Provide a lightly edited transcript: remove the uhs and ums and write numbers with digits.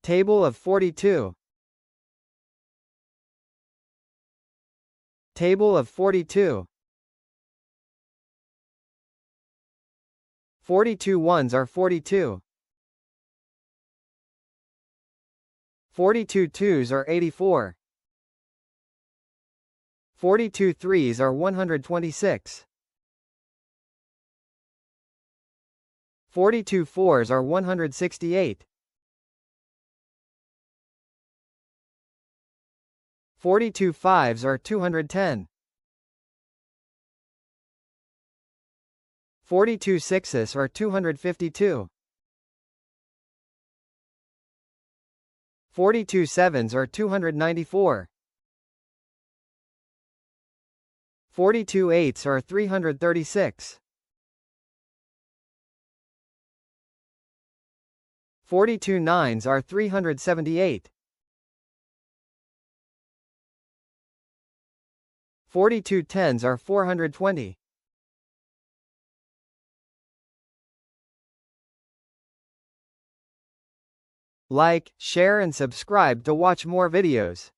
Table of 42. Table of 42. 42 ones are 42. 42 twos are 84. 42 threes are 126. 42 fours are 168. 42 fives are 210. 42 sixes are 252. 42 sevens are 294. 42 eights are 336. 42 nines are 378. 42 tens are 420. Like, share and subscribe to watch more videos.